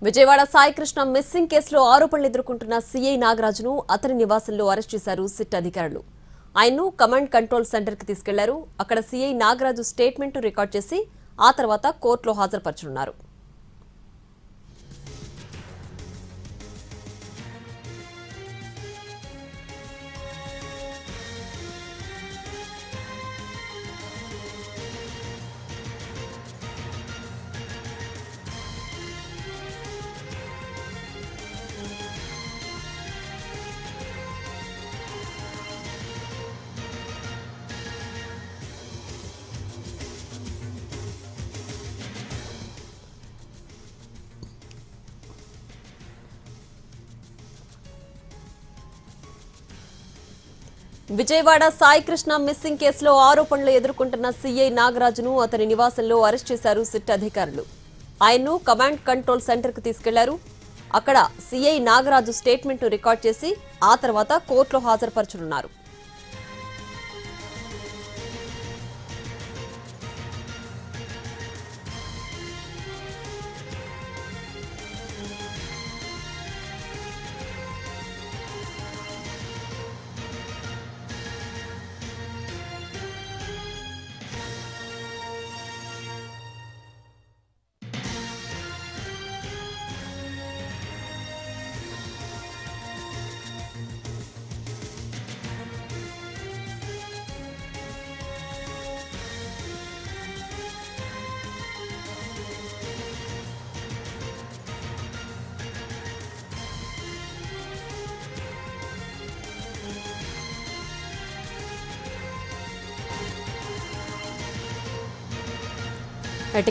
Vijayawada Saikrishna missing కేసులో ఆరోపణలు ఎదుర్కొంటున్న సీఐ నాగరాజును అతని నివాసంలో అరెస్ట్ చేశారు సిట్ అధికారులు. ఆయన్ను కమాండ్ కంట్రోల్ సెంటర్ కి తీసుకెళ్లారు. అక్కడ సీఐ నాగరాజు స్టేట్మెంట్ రికార్డ్ చేసి ఆ తర్వాత కోర్టులో హాజరుపరచనున్నారు. విజయవాడ సాయికృష్ణ మిస్సింగ్ కేసులో ఆరోపణలు ఎదుర్కొంటున్న సీఐ నాగరాజును అతని నివాసంలో అరెస్ట్ చేశారు సిట్ అధికారులు. ఆయన్ను కమాండ్ కంట్రోల్ సెంటర్ కు తీసుకెళ్లారు. అక్కడ సీఐ నాగరాజు స్టేట్మెంట్ రికార్డ్ చేసి ఆ తర్వాత కోర్టులో హాజరుపరచనున్నారు.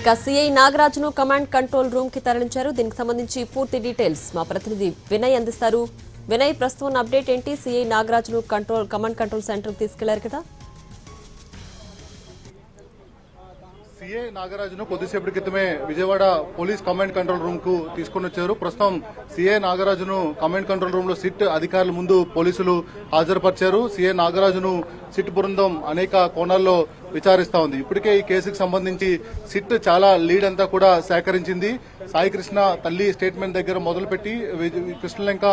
ఇక సీఐ నాగరాజును కమాండ్ కంట్రోల్ రూమ్ కి తరలించారు. దీనికి సంబంధించి పూర్తి డీటెయిల్స్ మా ప్రతినిధి వినయ్ అందిస్తారు. వినయ్, ప్రస్తుతం అప్డేట్ ఏంటి? సీఐ నాగరాజును కమాండ్ కంట్రోల్ సెంటర్ కి తీసుకెళ్లారు కదా? సీఐ నాగరాజును కొద్దిసేపటి క్రితమే Vijayawada police command control room కు తీసుకుని వచ్చారు. ప్రస్తుతం సీఐ నాగరాజును కమాండ్ కంట్రోల్ రూమ్ లో సిట్ అధికారుల ముందు పోలీసులు హాజరుపరిచారు. సీఐ నాగరాజును సిట్ బృందం అనేక కోణాల్లో విచారిస్తా ఉంది. ఇప్పటికే ఈ కేసుకు సంబంధించి సిట్ చాలా లీడ్ అంతా కూడా సేకరించింది. సాయికృష్ణ తల్లి స్టేట్మెంట్ దగ్గర మొదలుపెట్టి కృష్ణలంక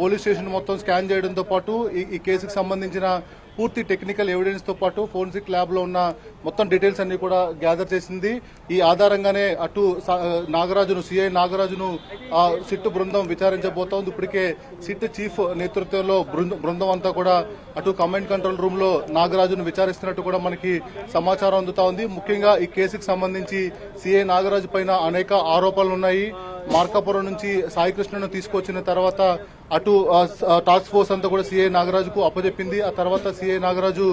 పోలీస్ స్టేషన్ మొత్తం స్కాన్ చేయడంతో పాటు ఈ కేసుకు సంబంధించిన పూర్తి టెక్నికల్ ఎవిడెన్స్ తో పాటు ఫోరెన్సిక్ ల్యాబ్ లో ఉన్న మొత్తం డీటెయిల్స్ అన్ని కూడా గ్యాదర్ చేసింది. ఈ ఆధారంగానే అటు నాగరాజును సీఐ నాగరాజును సిట్ బృందం విచారించబోతోంది. ఇప్పటికే సిట్ చీఫ్ నేతృత్వంలో బృందం అంతా కూడా అటు కమాండ్ కంట్రోల్ రూమ్ లో నాగరాజును విచారిస్తున్నట్టు కూడా మనకి సమాచారం అందుతా ఉంది. ముఖ్యంగా ఈ కేసుకు సంబంధించి సీఐ నాగరాజు పైన అనేక ఆరోపణలు ఉన్నాయి. మార్కాపురం నుంచి సాయికృష్ణను తీసుకొచ్చిన తర్వాత అటు టాస్క్ ఫోర్స్ అంతా కూడా సీఐ నాగరాజుకు అప్పచెప్పింది. ఆ తర్వాత సీఐ నాగరాజు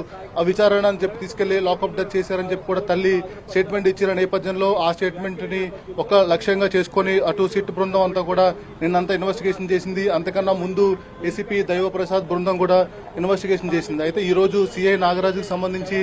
విచారణ అని చెప్పి తీసుకెళ్లి లాకప్ డెత్ చేశారని చెప్పి కూడా తల్లి స్టేట్మెంట్ ఇచ్చిన నేపథ్యంలో ఆ స్టేట్మెంట్ ని ఒక లక్ష్యంగా చేసుకుని అటు సిట్ బృందం అంతా కూడా నిన్నంతా ఇన్వెస్టిగేషన్ చేసింది. అంతకన్నా ముందు ఏసీపీ దైవప్రసాద్ బృందం కూడా ఇన్వెస్టిగేషన్ చేసింది. అయితే ఈ రోజు సీఐ నాగరాజుకు సంబంధించి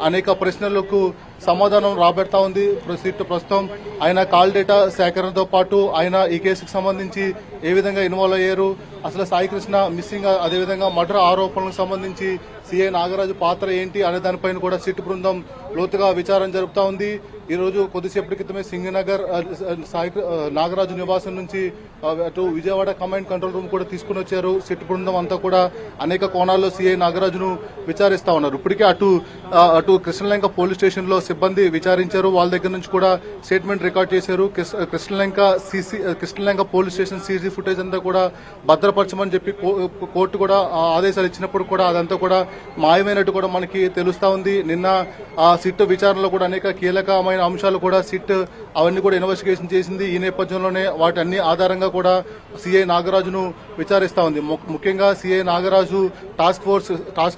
అనేక ప్రశ్నలకు సమాధానం రాబెడతా ఉంది సిట్. ప్రస్తుతం ఆయన కాల్ డేటా సేకరణతో పాటు ఆయన ఈ కేసుకు సంబంధించి ఏ విధంగా ఇన్వాల్వ్ అయ్యారు, అసలు సాయికృష్ణ మిస్సింగ్, అదేవిధంగా మర్డర్ ఆరోపణలకు సంబంధించి సీఐ నాగరాజు పాత్ర ఏంటి అనే దానిపైన కూడా సిట్ బృందం లోతుగా విచారణ జరుపుతా ఉంది. ఈ రోజు కొద్దిసేపటి క్రితమే సింగనగర్ నాగరాజు నివాసం నుంచి అటు విజయవాడ కమాండ్ కంట్రోల్ రూమ్ కూడా తీసుకుని వచ్చారు. సిట్ బృందం అంతా కూడా అనేక కోణాల్లో సీఐ నాగరాజును విచారిస్తా ఉన్నారు. ఇప్పటికే అటు కృష్ణలంక పోలీస్ స్టేషన్ లో సిబ్బంది విచారించారు. వాళ్ళ దగ్గర నుంచి కూడా స్టేట్మెంట్ రికార్డ్ చేశారు. Krishnalanka police station CC footage అంతా కూడా భద్రపరచమని చెప్పి కోర్టు కూడా ఆదేశాలు ఇచ్చినప్పుడు కూడా అదంతా కూడా మాయమైనట్టు కూడా మనకి తెలుస్తా ఉంది. నిన్న ఆ సిట్ విచారణలో కూడా అనేక కీలకమైన అంశాలు కూడా సిట్ అవన్నీ కూడా ఇన్వెస్టిగేషన్ చేసింది. ఈ నేపథ్యంలోనే వాటన్ని ఆధారంగా కూడా సీఐ నాగరాజును విచారిస్తా ఉంది. ముఖ్యంగా సీఐ నాగరాజు టాస్క్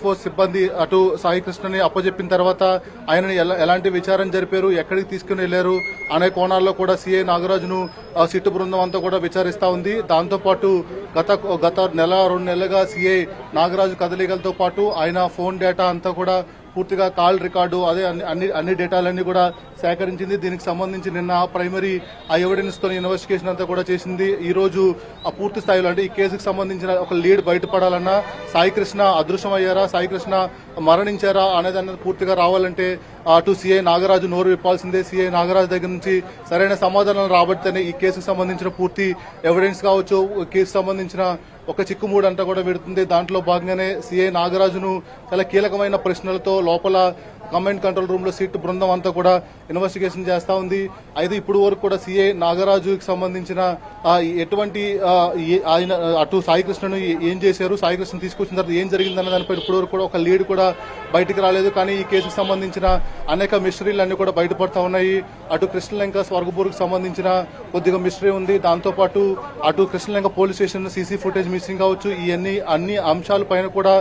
ఫోర్స్ సిబ్బంది అటు సాయికృష్ణని అప్పచెప్పిన తర్వాత ఆయనని ఎలాంటి విచారణ జరిపారు, ఎక్కడికి తీసుకుని వెళ్లారు అనే కోణాల్లో కూడా సీఐ నాగరాజును సిట్ బృందం అంతా కూడా విచారిస్తా ఉంది. దాంతోపాటు గత నెల 2 నెలలుగా సీఐ నాగరాజు కదలికలతో పాటు ఆయన ఫోన్ డేటా అంతా కూడా పూర్తిగా కాల్ రికార్డు అదే అన్ని డేటాలన్నీ కూడా సేకరించింది. దీనికి సంబంధించి నిన్న ప్రైమరీ ఆ ఎవిడెన్స్ తో ఇన్వెస్టిగేషన్ అంతా కూడా చేసింది. ఈ రోజు ఆ పూర్తి స్థాయిలో అంటే ఈ కేసుకు సంబంధించిన ఒక లీడ్ బయటపడాలన్నా సాయి కృష్ణ అదృశ్యం అయ్యారా, సాయి కృష్ణ మరణించారా అనేది పూర్తిగా రావాలంటే అటు సిఐ నాగరాజు నోరు విప్పాల్సిందే. సిఐ నాగరాజు దగ్గర నుంచి సరైన సమాధానం రాబడితేనే ఈ కేసుకు సంబంధించిన పూర్తి ఎవిడెన్స్ కావచ్చు, కేసుకు సంబంధించిన ఒక చిక్కుమూడు అంతా కూడా పెడుతుంది. దాంట్లో భాగంగానే సిఐ నాగరాజును చాలా కీలకమైన ప్రశ్నలతో లోపల కమాండ్ కంట్రోల్ రూమ్ లో సిట్ బృందం అంతా కూడా ఇన్వెస్టిగేషన్ చేస్తా ఉంది. అయితే ఇప్పుడు వరకు కూడా సిఐ నాగరాజుకి సంబంధించిన ఎటువంటి ఆయన అటు సాయి కృష్ణను ఏం చేశారు, సాయి కృష్ణ తీసుకొచ్చిన తర్వాత ఏం జరిగిందన్న దానిపై ఇప్పుడు వరకు కూడా ఒక లీడ్ కూడా బయటకు రాలేదు. కానీ ఈ కేసుకు సంబంధించిన అనేక మిస్టరీలు అన్ని కూడా బయటపడతా ఉన్నాయి. అటు కృష్ణలంక స్వర్గపూర్కి సంబంధించిన కొద్దిగా మిస్టరీ ఉంది. దాంతోపాటు అటు Krishnalanka police station CC footage missing కావచ్చు, ఇవన్నీ అన్ని అంశాల పైన కూడా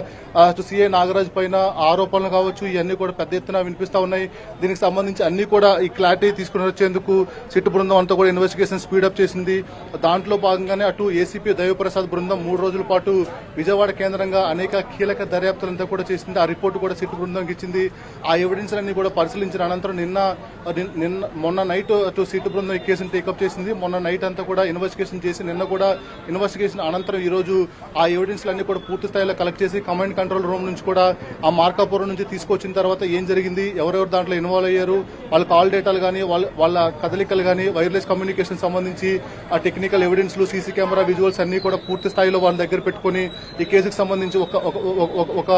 అటు సిఐ నాగరాజు పైన ఆరోపణలు కావచ్చు, ఇవన్నీ కూడా పెద్ద ఎత్తున వినిపిస్తా ఉన్నాయి. దీనికి సంబంధించి అన్ని కూడా ఈ క్లారిటీ తీసుకుని వచ్చేందుకు సిట్ బృందం అంతా కూడా ఇన్వెస్టిగేషన్ స్పీడప్ చేసింది. దాంట్లో భాగంగానే అటు ఏసీపీ దైవప్రసాద్ బృందం 3 రోజుల పాటు విజయవాడ కేంద్రంగా అనేక కీలక దర్యాప్తులంతా కూడా చేసింది. ఆ రిపోర్టు కూడా సిట్ బృందంకి ఇచ్చింది. ఆ ఎవిడెన్స్ అన్ని కూడా పరిశీలించిన అనంతరం మొన్న నైట్ అటు సిట్ బృందం ఈ కేసును టేకప్ చేసింది. మొన్న నైట్ అంతా కూడా ఇన్వెస్టిగేషన్ చేసి నిన్న కూడా ఇన్వెస్టిగేషన్ అనంతరం ఈ రోజు ఆ ఎవిడెన్స్ అన్ని కూడా పూర్తి స్థాయిలో కలెక్ట్ చేసి కమాండ్ కంట్రోల్ రూమ్ నుంచి కూడా ఆ మార్కాపురం నుంచి తీసుకొచ్చిన తర్వాత ఏం జరిగింది, ఎవరెవరు దాంట్లో ఇన్వాల్వ్ అయ్యారు, వాళ్ళ కాల్ డేటాలు కానీ వాళ్ళ కదలికలు కానీ వైర్లెస్ కమ్యూనికేషన్ సంబంధించి ఆ టెక్నికల్ ఎవిడెన్స్లు సీసీ కెమెరా విజువల్స్ అన్ని కూడా పూర్తి స్థాయిలో వాళ్ళ దగ్గర పెట్టుకుని ఈ కేసుకు సంబంధించి ఒక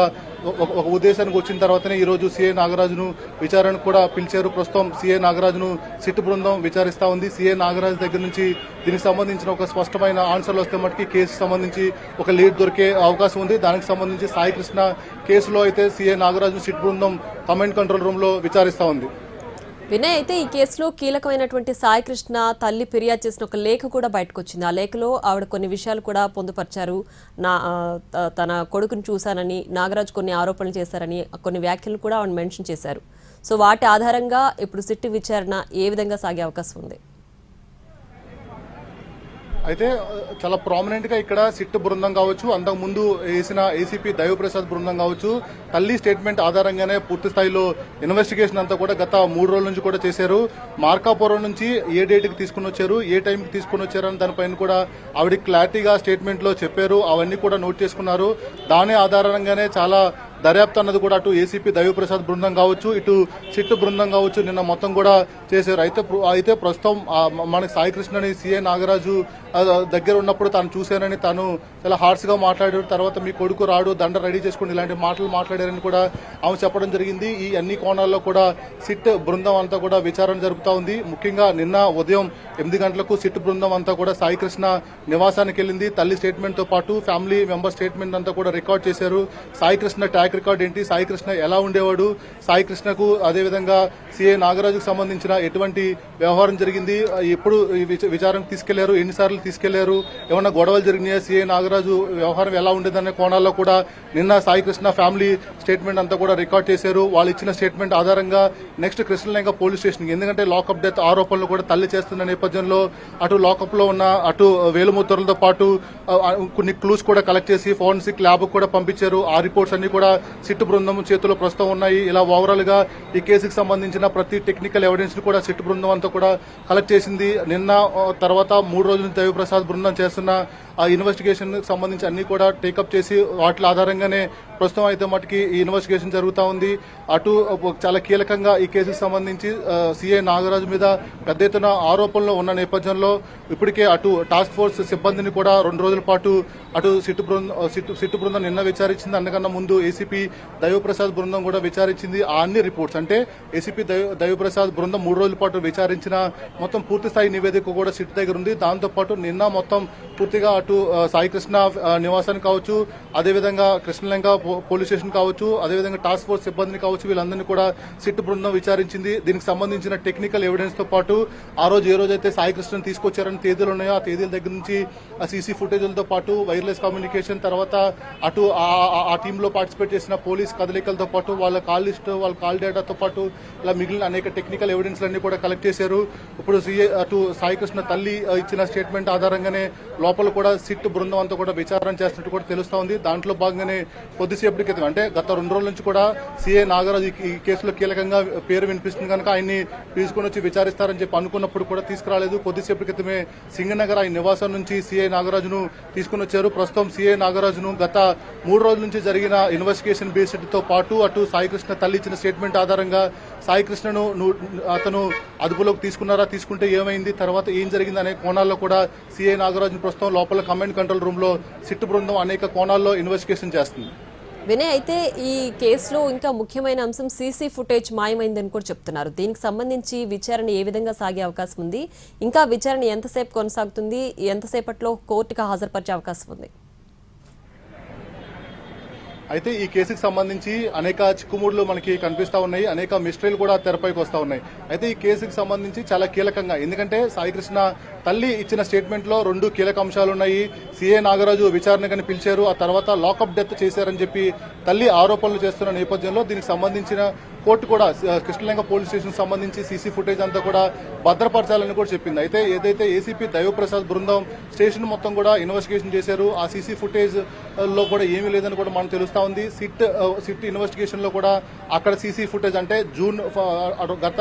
ఉద్దేశానికి వచ్చిన తర్వాతనే ఈ రోజు సిఐ నాగరాజును విచారణకు కూడా పిలిచారు. ప్రస్తుతం సిఐ నాగరాజును సిట్ బృందం విచారిస్తా ఉంది. సిఐ నాగరాజు దగ్గర నుంచి దీనికి సంబంధించిన ఒక స్పష్టమైన ఆన్సర్లు వస్తే మటుకి కేసుకు సంబంధించి ఒక లీడ్ దొరికే అవకాశం ఉంది. దానికి సంబంధించి సాయి కృష్ణ కేసులో అయితే సిఐ నాగరాజు సిట్ బృందం కమాండ్ కంట్రోల్ రూమ్ లో విచారిస్తా ఉంది. వినయ్, అయితే ఈ కేసులో కీలకమైనటువంటి సాయి కృష్ణ తల్లి ఫిర్యాదు చేసిన ఒక లేఖ కూడా బయటకు వచ్చింది. ఆ లేఖలో ఆవిడ కొన్ని విషయాలు కూడా పొందుపరిచారు. తన కొడుకుని చూశానని, నాగరాజు కొన్ని ఆరోపణలు చేశారని కొన్ని వ్యాఖ్యలు కూడా ఆవిడ మెన్షన్ చేశారు. సో వాటి ఆధారంగా ఇప్పుడు సిట్ విచారణ ఏ విధంగా సాగే అవకాశం ఉంది? అయితే చాలా ప్రామినెంట్ గా ఇక్కడ సిట్ బృందం కావచ్చు, అంతకు ముందు వేసిన ఏసీపీ దైవప్రసాద్ బృందం కావచ్చు, తల్లి స్టేట్మెంట్ ఆధారంగానే పూర్తి స్థాయిలో ఇన్వెస్టిగేషన్ అంతా కూడా గత 3 రోజుల నుంచి కూడా చేశారు. మార్కాపురం నుంచి ఏ డేట్ కి తీసుకుని వచ్చారు, ఏ టైంకి తీసుకుని వచ్చారు అని దానిపైన కూడా ఆవిడ క్లారిటీగా స్టేట్మెంట్ లో చెప్పారు. అవన్నీ కూడా నోట్ చేసుకున్నారు. దాని ఆధారంగానే చాలా దర్యాప్తు అన్నది కూడా అటు ఏసీపీ దైవప్రసాద్ బృందం కావచ్చు, ఇటు సిట్ బృందం కావచ్చు నిన్న మొత్తం కూడా చేశారు. అయితే ప్రస్తుతం మనకి సాయి కృష్ణని సిఐ నాగరాజు దగ్గర ఉన్నప్పుడు తాను చూశానని తాను చాలా హార్స్ గా మాట్లాడారు. తర్వాత మీ కొడుకు రాడు, దండ రెడీ చేసుకోండి, ఇలాంటి మాటలు మాట్లాడారని కూడా ఆమె చెప్పడం జరిగింది. ఈ అన్ని కోణాల్లో కూడా సిట్ బృందం అంతా కూడా విచారణ జరుపుతా ఉంది. ముఖ్యంగా నిన్న ఉదయం 8 గంటలకు సిట్ బృందం అంతా కూడా సాయి కృష్ణ నివాసానికి వెళ్ళింది. తల్లి స్టేట్మెంట్ తో పాటు ఫ్యామిలీ మెంబర్ స్టేట్మెంట్ అంతా కూడా రికార్డ్ చేశారు. సాయి కృష్ణ ట్రాక్ రికార్డ్ ఏంటి, సాయి కృష్ణ ఎలా ఉండేవాడు, సాయి కృష్ణకు అదేవిధంగా సిఐ నాగరాజుకు సంబంధించిన ఎటువంటి వ్యవహారం జరిగింది, ఎప్పుడు విచారణకు తీసుకెళ్లారు, ఎన్నిసార్లు తీసుకెళ్లారు, ఏమన్నా గొడవలు జరిగినాయా, సిఐ నాగరాజు వ్యవహారం ఎలా ఉండేదనే కోణాల్లో కూడా నిన్న సాయి కృష్ణ ఫ్యామిలీ స్టేట్మెంట్ అంతా కూడా రికార్డ్ చేశారు. వాళ్ళు ఇచ్చిన స్టేట్మెంట్ ఆధారంగా నెక్స్ట్ కృష్ణలంక పోలీస్ స్టేషన్, ఎందుకంటే లాకప్ డెత్ ఆరోపణలు కూడా తల్లి చేస్తున్న నేపథ్యంలో అటు లాకప్ లో ఉన్న అటు వేలుముద్రలతో పాటు కొన్ని క్లూస్ కూడా కలెక్ట్ చేసి ఫోరెన్సిక్ ల్యాబ్ కూడా పంపించారు. ఆ రిపోర్ట్స్ అన్ని కూడా సిట్ బృందం చేతిలో ప్రస్తుతం ఉన్నాయి. ఇలా ఓవరాల్ గా ఈ కేసుకు సంబంధించిన ప్రతి టెక్నికల్ ఎవిడెన్స్ కూడా సిట్ బృందం అంతా కూడా కలెక్ట్ చేసింది. నిన్న తర్వాత 3 రోజుల నుంచి దైవప్రసాద్ బృందం చేస్తున్న ఆ ఇన్వెస్టిగేషన్ సంబంధించి అన్ని కూడా టేకప్ చేసి వాటి ఆధారంగానే ప్రస్తుతం అయితే మటుకి ఈ ఇన్వెస్టిగేషన్ జరుగుతూ ఉంది. అటు చాలా కీలకంగా ఈ కేసుకు సంబంధించి సిఐ నాగరాజు మీద పెద్ద ఎత్తున ఆరోపణలు ఉన్న నేపథ్యంలో ఇప్పటికే అటు టాస్క్ ఫోర్స్ సిబ్బందిని కూడా 2 రోజుల పాటు అటు సిట్ బృందం నిన్న విచారించింది. అందుకన్నా ముందు ఏసీపీ దైవప్రసాద్ బృందం కూడా విచారించింది. ఆ అన్ని రిపోర్ట్స్ అంటే ఏసీపీ దైవప్రసాద్ బృందం 3 రోజుల పాటు విచారించిన మొత్తం పూర్తి స్థాయి నివేదిక కూడా సిట్ దగ్గర ఉంది. దాంతోపాటు నిన్న మొత్తం పూర్తిగా అటు సాయి కృష్ణ నివాసాన్ని కావచ్చు, అదేవిధంగా కృష్ణలంక పోలీస్ స్టేషన్ కావచ్చు, అదేవిధంగా టాస్క్ ఫోర్స్ సిబ్బందిని కావచ్చు, వీళ్ళందరినీ కూడా సిట్ బృందం విచారించింది. దీనికి సంబంధించిన టెక్నికల్ ఎవిడెన్స్ తో పాటు ఆ రోజు ఏ రోజైతే సాయి కృష్ణను తీసుకొచ్చారని తేదీలు ఉన్నాయో ఆ తేదీల దగ్గర నుంచి ఆ సీసీ ఫుటేజ్లతో పాటు వైర్లెస్ కమ్యూనికేషన్, తర్వాత అటు ఆ టీంలో పార్టిసిపేట్ చేసిన పోలీస్ కదలికలతో పాటు వాళ్ళ కాల్ లిస్ట్, వాళ్ళ కాల్ డేటాతో పాటు ఇలా మిగిలిన అనేక టెక్నికల్ ఎవిడెన్స్ అన్ని కూడా కలెక్ట్ చేశారు. ఇప్పుడు అటు సాయి కృష్ణ తల్లి ఇచ్చిన స్టేట్మెంట్ ఆధారంగానే లోపల కూడా సిట్ బృందం అంతా కూడా విచారణ చేస్తున్నట్టు కూడా తెలుస్తా ఉంది. దాంట్లో భాగంగానే కొద్దిసేపటి క్రితం అంటే గత 2 రోజుల నుంచి కూడా సీఐ నాగరాజు ఈ కేసులో కీలకంగా పేరు వినిపిస్తుంది కనుక ఆయన్ని తీసుకుని వచ్చి విచారిస్తారని చెప్పి అనుకున్నప్పుడు కూడా తీసుకురాలేదు. కొద్దిసేపటి క్రితమే సింగనగర్ ఆయన నివాసం నుంచి సీఐ నాగరాజును తీసుకుని వచ్చారు. ప్రస్తుతం సీఐ నాగరాజును గత 3 రోజుల నుంచి జరిగిన ఇన్వెస్టిగేషన్ బేస్డ్ తో పాటు అటు సాయికృష్ణ తల్లి ఇచ్చిన స్టేట్మెంట్ ఆధారంగా సాయికృష్ణను అతను అదుపులోకి తీసుకున్నారా, తీసుకుంటే ఏమైంది, తర్వాత ఏం జరిగింది అనే కోణాల్లో కూడా సీఐ నాగరాజును ప్రస్తుతం లోపల కమాండ్ కంట్రోల్ రూమ్ లో సిట్ బృందం అనేక కోణాల్లో ఇన్వెస్టిగేషన్ చేస్తుంది. వినయ్, అయితే ఈ కేసులో ఇంకా ముఖ్యమైన అంశం సీసీ ఫుటేజ్ మాయమైందని కూడా చెప్తున్నారు. దీనికి సంబంధించి విచారణ ఏ విధంగా సాగే అవకాశం ఉంది? ఇంకా విచారణ ఎంతసేపు కొనసాగుతుంది? ఎంతసేపట్లో కోర్టుకు హాజరుపరిచే అవకాశం ఉంది? అయితే ఈ కేసుకు సంబంధించి అనేక చిక్కుముడులు మనకి కనిపిస్తా ఉన్నాయి, అనేక మిస్టరీలు కూడా తెరపైకి వస్తా ఉన్నాయి. అయితే ఈ కేసుకు సంబంధించి చాలా కీలకంగా, ఎందుకంటే సాయికృష్ణ తల్లి ఇచ్చిన స్టేట్మెంట్ లో 2 కీలక అంశాలు ఉన్నాయి. సీఏ నాగరాజు విచారణకని పిలిచారు, ఆ తర్వాత లాకప్ డెత్ చేశారని చెప్పి తల్లి ఆరోపణలు చేస్తున్న నేపథ్యంలో దీనికి సంబంధించిన కోర్టు కూడా కృష్ణలింగ పోలీస్ స్టేషన్ సంబంధించి సీసీ ఫుటేజ్ అంతా కూడా భద్రపరచాలని కూడా చెప్పింది. అయితే ఏదైతే ఏసీపీ దైవప్రసాద్ బృందం స్టేషన్ మొత్తం కూడా ఇన్వెస్టిగేషన్ చేశారు, ఆ సీసీ ఫుటేజ్ లో కూడా ఏమీ లేదని కూడా మనకు తెలుస్తా ఉంది. సిట్ ఇన్వెస్టిగేషన్ లో కూడా అక్కడ సీసీ ఫుటేజ్ అంటే జూన్ గత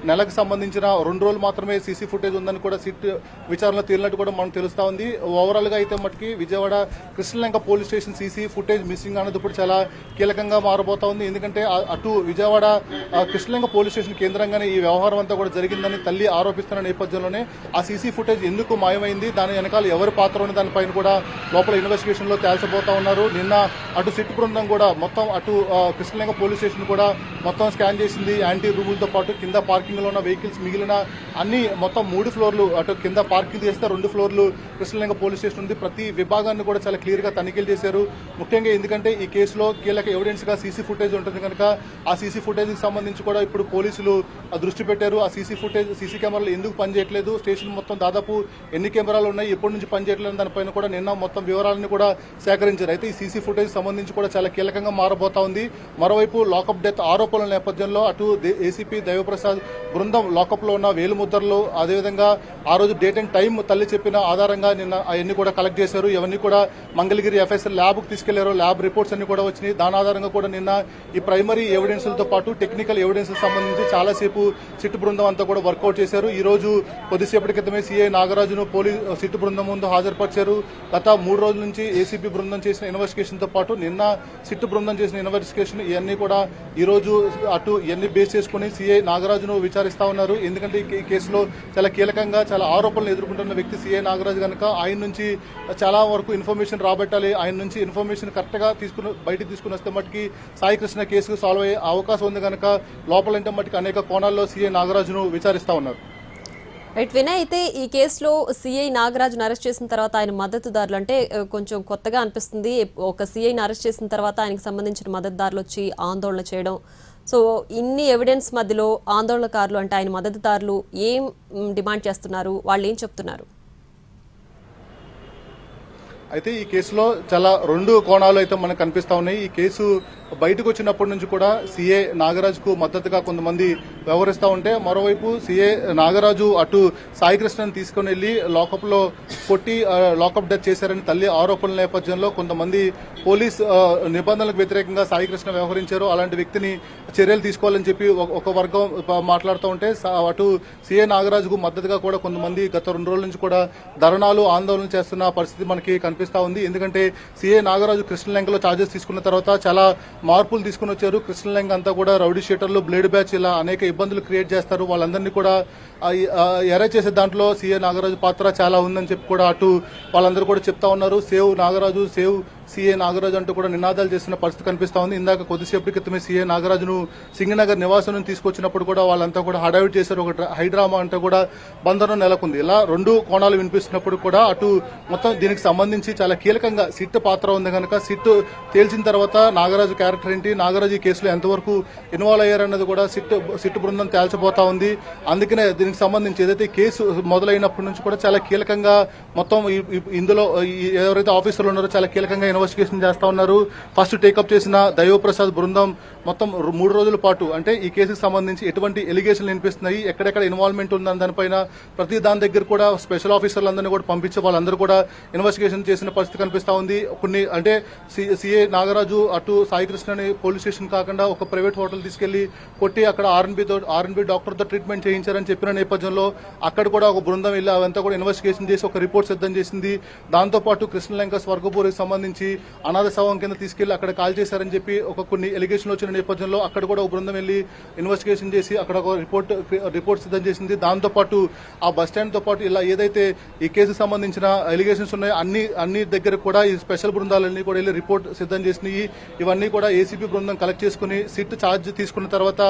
నెలకు సంబంధించిన 2 రోజులు మాత్రమే సీసీ ఫుటేజ్ ఉందని కూడా సిట్ విచారణలో తేలినట్టు కూడా మనకు తెలుస్తా ఉంది. ఓవరాల్ గా అయితే మటుకి Vijayawada Krishnalinga police station CC footage missing అన్నది ఇప్పుడు చాలా కీలకంగా మారబోతా ఉంది. ఎందుకంటే అటు విజయవాడ కృష్ణలింగ పోలీస్ స్టేషన్ కేంద్రంగానే ఈ వ్యవహారం అంతా కూడా జరిగిందని తల్లి ఆరోపిస్తున్న నేపథ్యంలోనే ఆ సీసీ ఫుటేజ్ ఎందుకు మాయమైంది, దాని వెనకాల ఎవరి పాత్ర ఉంది దానిపైన కూడా లోపల ఇన్వెస్టిగేషన్ లో తేల్చబోతా ఉన్నారు. నిన్న అటు సిట్ బృందం కూడా మొత్తం అటు కృష్ణలింగ పోలీస్ స్టేషన్ కూడా మొత్తం స్కాన్ చేసింది. యాంటీ రూములతో పాటు కింద పార్కింగ్ లో ఉన్న వెహికల్స్ మిగిలిన అన్ని మొత్తం 3 ఫ్లోర్లు అటు కింద పార్కింగ్ చేస్తే 2 ఫ్లోర్లు కృష్ణలింగ పోలీస్ స్టేషన్ ఉంది. ప్రతి విభాగాన్ని కూడా చాలా క్లియర్ గా తనిఖీలు చేశారు. ముఖ్యంగా ఎందుకంటే ఈ కేసులో కీలక ఎవిడెన్స్ గా సీసీ ఫుటేజ్ ఉంటుంది కనుక ఆ సీసీ ఫుటేజ్ సంబంధించి కూడా ఇప్పుడు పోలీసులు దృష్టి పెట్టారు. ఆ సీసీ కెమెరాలు ఎందుకు పనిచేయట్లేదు, స్టేషన్ మొత్తం దాదాపు ఎన్ని కెమెరాలు ఉన్నాయి, ఎప్పటి నుంచి పనిచేయట్లేదు దానిపైన కూడా నిన్న మొత్తం వివరాలను కూడా సేకరించారు. అయితే ఈ సీసీ ఫుటేజ్ సంబంధించి కూడా చాలా కీలకంగా మారబోతా ఉంది. మరోవైపు లాకప్ డెత్ ఆరోపణల నేపథ్యంలో అటు ఏసీపీ దైవప్రసాద్ బృందం లాకప్ లో ఉన్న వేలుముద్రలు, అదేవిధంగా ఆ రోజు డేట్ అండ్ టైం తల్లి చెప్పిన ఆధారంగా నిన్న అవన్నీ కూడా కలెక్ట్ చేశారు. ఇవన్నీ కూడా మంగళగిరి ఎఫ్ఎస్ఎల్ ల్యాబ్ కు తీసుకెళ్లారు. ల్యాబ్ రిపోర్ట్స్ అన్ని కూడా వచ్చినాయి. దాని ఆధారంగా కూడా నిన్న ఈ ప్రైమరీ ఎవిడెన్స్లతో పాటు టెక్నికల్ ఎవిడెన్స్ సంబంధించి చాలాసేపు సిట్ బృందం అంతా కూడా వర్కౌట్ చేశారు. ఈ రోజు కొద్దిసేపటి క్రితమే సీఐ నాగరాజును సిట్ బృందం ముందు హాజరుపరిచారు. గత 3 రోజుల నుంచి ఏసీబీ బృందం చేసిన ఇన్వెస్టిగేషన్ తో పాటు నిన్న సిట్ బృందం చేసిన ఇన్వెస్టిగేషన్ ఇవన్నీ కూడా ఈ రోజు అటు ఇవన్నీ బేస్ చేసుకుని సీఐ నాగరాజును విచారిస్తా ఉన్నారు. ఎందుకంటే ఈ కేసులో చాలా కీలకంగా చాలా ఆరోపణలు ఎదుర్కొంటున్న వ్యక్తి సీఐ నాగరాజు కనుక ఆయన నుంచి చాలా వరకు ఇన్ఫర్మేషన్ రాబట్టాలి. ఆయన నుంచి ఇన్ఫర్మేషన్ కరెక్ట్ గా బయటికి తీసుకుని వస్తే మటుకి సాయి కృష్ణ కేసు సాల్వ్ అయ్యే అవకాశం ఉంది కనుక లోపలంటే మటుకు అనేక కోణాల్లో సీఐ నాగరాజును విచారిస్తా ఉన్నారు. రైట్ వినయ్, అయితే ఈ కేసులో సీఐ నాగరాజును అరెస్ట్ చేసిన తర్వాత ఆయన మద్దతుదారులు అంటే కొంచెం కొత్తగా అనిపిస్తుంది. ఒక సీఐని అరెస్ట్ చేసిన తర్వాత ఆయనకు సంబంధించిన మద్దతుదారులు వచ్చి ఆందోళన చేయడం, సో ఇన్ని ఎవిడెన్స్ మధ్యలో ఆందోళనకారులు అంటే ఆయన మద్దతుదారులు ఏం డిమాండ్ చేస్తున్నారు, వాళ్ళు ఏం చెప్తున్నారు? అయితే ఈ కేసులో చాలా 2 కోణాలు అయితే మనకు కనిపిస్తా ఉన్నాయి. ఈ కేసు బయటకు వచ్చినప్పటి నుంచి కూడా సీఏ నాగరాజుకు మద్దతుగా కొంతమంది వ్యవహరిస్తూ ఉంటే, మరోవైపు సీఏ నాగరాజు అటు సాయికృష్ణను తీసుకుని వెళ్లి లాకప్ లో కొట్టి లాకప్ డెత్ చేశారని తల్లి ఆరోపణల నేపథ్యంలో కొంతమంది పోలీస్ నిబంధనలకు వ్యతిరేకంగా సాయికృష్ణ వ్యవహరించారు. అలాంటి వ్యక్తిని చర్యలు తీసుకోవాలని చెప్పి ఒక వర్గం మాట్లాడుతూ ఉంటే, అటు సీఏ నాగరాజుకు మద్దతుగా కూడా కొంతమంది గత 2 రోజుల నుంచి కూడా ధర్నాలు ఆందోళన చేస్తున్న పరిస్థితి మనకి కనిపిస్తా ఉంది. ఎందుకంటే సీఏ నాగరాజు కృష్ణలింగలో ఛార్జెస్ తీసుకున్న తర్వాత చాలా మార్పులు తీసుకుని వచ్చారు. కృష్ణలింగ అంతా కూడా రౌడీ షీటర్లు, బ్లేడ్ బ్యాచ్ ఇలా అనేక ఇబ్బందులు క్రియేట్ చేస్తారు. వాళ్ళందరినీ కూడా అరెస్ట్ చేసే దాంట్లో సీఏ నాగరాజు పాత్ర చాలా ఉందని చెప్పి కూడా అటు వాళ్ళందరూ కూడా చెప్తా ఉన్నారు. Save Nagaraju, save CA Nagaraju అంటూ కూడా నినాదాలు చేస్తున్న పరిస్థితి కనిపిస్తా ఉంది. ఇందాక కొద్దిసేపటి క్రితమే సీఏ నాగరాజును సింగనగర్ నివాసం నుంచి తీసుకొచ్చినప్పుడు కూడా వాళ్ళంతా కూడా హడావిడి చేశారు. ఒక హైడ్రామా అంటూ కూడా బంధనం నెలకొంది. ఇలా 2 కోణాలు వినిపిస్తున్నప్పుడు కూడా అటు మొత్తం దీనికి సంబంధించి చాలా కీలకంగా సిట్ పాత్ర ఉంది కనుక సిట్ తేల్చిన తర్వాత నాగరాజు క్యారెక్టర్ ఏంటి, నాగరాజు ఈ కేసులో ఎంతవరకు ఇన్వాల్వ్ అయ్యారన్నది కూడా సిట్ బృందం తేల్చబోతా ఉంది. అందుకనే దీనికి సంబంధించి ఏదైతే కేసు మొదలైనప్పటి నుంచి కూడా చాలా కీలకంగా మొత్తం ఇందులో ఎవరైతే ఆఫీసర్లు ఉన్నారో చాలా కీలకంగా ఇన్వెస్టిగేషన్ చేస్తా ఉన్నారు. ఫస్ట్ టేకప్ చేసిన దైవప్రసాద్ బృందం మొత్తం 3 రోజుల పాటు అంటే ఈ కేసుకు సంబంధించి ఎటువంటి ఎలిగేషన్లు వినిపిస్తున్నాయి, ఎక్కడెక్కడ ఇన్వాల్వ్మెంట్ ఉందని దానిపైన ప్రతి దాని దగ్గర కూడా స్పెషల్ ఆఫీసర్లందరినీ కూడా పంపించి వాళ్ళందరూ కూడా ఇన్వెస్టిగేషన్ చేసిన పరిస్థితి కనిపిస్తా ఉంది. కొన్ని అంటే సిఐ నాగరాజు అటు సాయికృష్ణని పోలీస్ స్టేషన్ కాకుండా ఒక ప్రైవేట్ హోటల్ తీసుకెళ్లి కొట్టి అక్కడ ఆర్ఎన్బి డాక్టర్తో ట్రీట్మెంట్ చేయించారని చెప్పిన నేపథ్యంలో అక్కడ కూడా ఒక బృందం వెళ్ళి అవంతా కూడా ఇన్వెస్టిగేషన్ చేసి ఒక రిపోర్ట్ సిద్ధం చేసింది. దాంతోపాటు కృష్ణలంక స్వర్గపూరికి సంబంధించి అనాథ శవం కింద తీసుకెళ్లి అక్కడ కాల్ చేశారని చెప్పి కొన్ని ఎలిగేషన్లు వచ్చిన నేపథ్యంలో అక్కడ కూడా ఒక బృందం వెళ్లి ఇన్వెస్టిగేషన్ చేసి అక్కడ ఒక రిపోర్ట్ సిద్ధం చేసింది. దాంతోపాటు ఆ బస్ స్టాండ్ తో పాటు ఇలా ఏదైతే ఈ కేసుకు సంబంధించిన ఎలిగేషన్స్ ఉన్నాయో అన్ని దగ్గర కూడా ఈ స్పెషల్ బృందాలన్నీ కూడా వెళ్ళి రిపోర్ట్ సిద్ధం చేసినాయి. ఇవన్నీ కూడా ఏసీబీ బృందం కలెక్ట్ చేసుకుని సిట్ ఛార్జ్ తీసుకున్న తర్వాత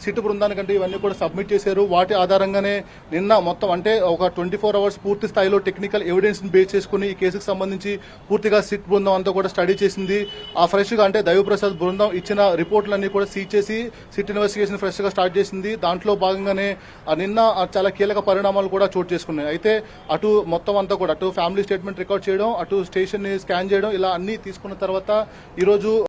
సిట్ బృందానికంటే ఇవన్నీ కూడా సబ్మిట్ చేశారు. వాటి ఆధారంగానే నిన్న మొత్తం అంటే ఒక 24 అవర్స్ పూర్తి స్థాయిలో టెక్నికల్ ఎవిడెన్స్ బేస్ చేసుకుని ఈ కేసుకు సంబంధించి పూర్తిగా సిట్ బృందం అంతా కూడా స్టడీ చేసింది. ఆ ఫ్రెష్ గా అంటే దైవప్రసాద్ బృందం ఇచ్చిన రిపోర్టులన్నీ కూడా సీజ్ చేసి సిట్ ఇన్వెస్టిగేషన్ ఫ్రెష్ గా స్టార్ట్ చేసింది. దాంట్లో భాగంగానే నిన్న చాలా కీలక పరిణామాలు కూడా చోటు చేసుకున్నాయి. అయితే అటు మొత్తం అంతా కూడా అటు ఫ్యామిలీ స్టేట్మెంట్ రికార్డ్ చేయడం, అటు స్టేషన్ ని స్కాన్ చేయడం, ఇలా అన్ని తీసుకున్న తర్వాత ఈరోజు